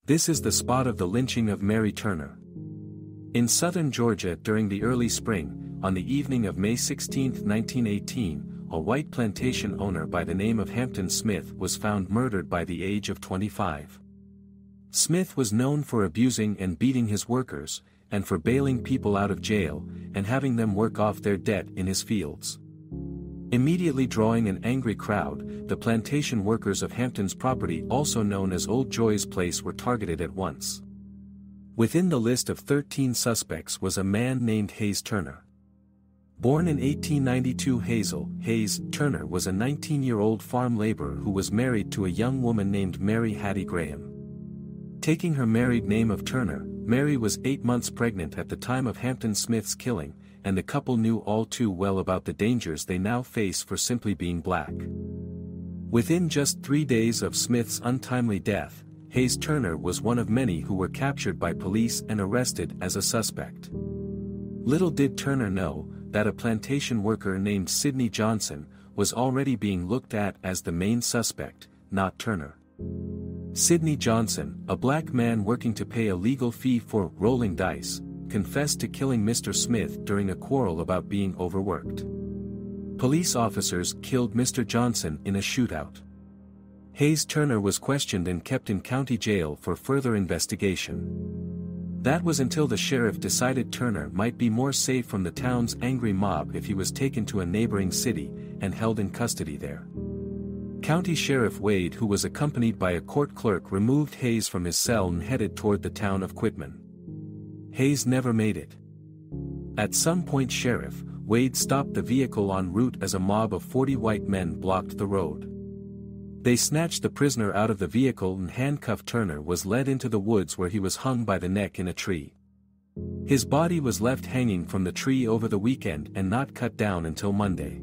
This is the spot of the lynching of Mary Turner. In southern Georgia during the early spring, on the evening of May 16, 1918, a white plantation owner by the name of Hampton Smith was found murdered by the age of 25. Smith was known for abusing and beating his workers, and for bailing people out of jail, and having them work off their debt in his fields. Immediately drawing an angry crowd, the plantation workers of Hampton's property, also known as Old Joy's Place, were targeted at once. Within the list of 13 suspects was a man named Hayes Turner. Born in 1892, Hayes Turner was a 19-year-old farm laborer who was married to a young woman named Mary Hattie Graham. Taking her married name of Turner, Mary was 8 months pregnant at the time of Hampton Smith's killing, and the couple knew all too well about the dangers they now face for simply being black. Within just 3 days of Smith's untimely death, Hayes Turner was one of many who were captured by police and arrested as a suspect. Little did Turner know that a plantation worker named Sidney Johnson was already being looked at as the main suspect, not Turner. Sidney Johnson, a black man working to pay a legal fee for rolling dice, confessed to killing Mr. Smith during a quarrel about being overworked. Police officers killed Mr. Johnson in a shootout. Hayes Turner was questioned and kept in county jail for further investigation. That was until the sheriff decided Turner might be more safe from the town's angry mob if he was taken to a neighboring city and held in custody there. County Sheriff Wade, who was accompanied by a court clerk, removed Hayes from his cell and headed toward the town of Quitman. Hayes never made it. At some point Sheriff Wade stopped the vehicle en route as a mob of 40 white men blocked the road. They snatched the prisoner out of the vehicle and handcuffed Turner was led into the woods where he was hung by the neck in a tree. His body was left hanging from the tree over the weekend and not cut down until Monday.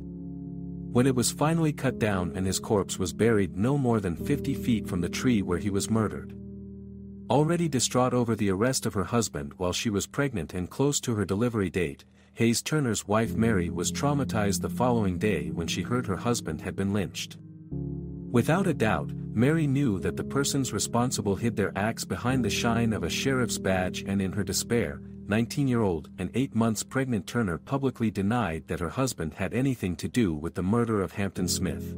When it was finally cut down and his corpse was buried no more than 50 feet from the tree where he was murdered. Already distraught over the arrest of her husband while she was pregnant and close to her delivery date, Hayes Turner's wife Mary was traumatized the following day when she heard her husband had been lynched. Without a doubt, Mary knew that the persons responsible hid their acts behind the shine of a sheriff's badge, and in her despair, 19-year-old and 8 months pregnant Turner publicly denied that her husband had anything to do with the murder of Hampton Smith.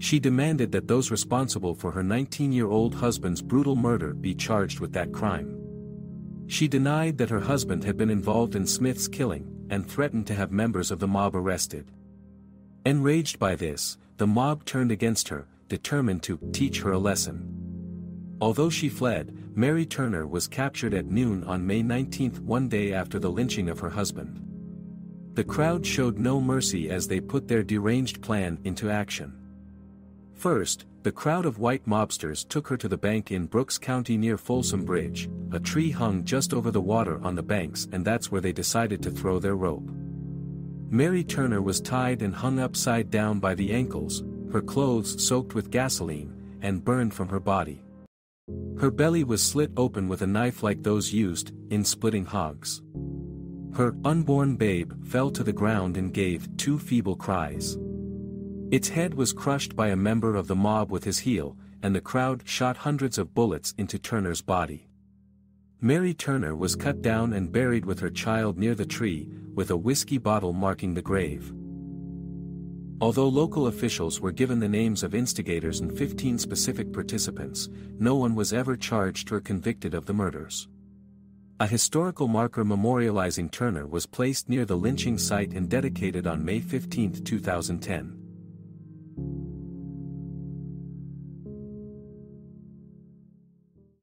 She demanded that those responsible for her 19-year-old husband's brutal murder be charged with that crime. She denied that her husband had been involved in Smith's killing, and threatened to have members of the mob arrested. Enraged by this, the mob turned against her, determined to teach her a lesson. Although she fled, Mary Turner was captured at noon on May 19, one day after the lynching of her husband. The crowd showed no mercy as they put their deranged plan into action. First, the crowd of white mobsters took her to the bank in Brooks County near Folsom Bridge. A tree hung just over the water on the banks, and that's where they decided to throw their rope. Mary Turner was tied and hung upside down by the ankles, her clothes soaked with gasoline, and burned from her body. Her belly was slit open with a knife like those used in splitting hogs. Her unborn babe fell to the ground and gave 2 feeble cries. Its head was crushed by a member of the mob with his heel, and the crowd shot hundreds of bullets into Turner's body. Mary Turner was cut down and buried with her child near the tree, with a whiskey bottle marking the grave. Although local officials were given the names of instigators and 15 specific participants, no one was ever charged or convicted of the murders. A historical marker memorializing Turner was placed near the lynching site and dedicated on May 15, 2010.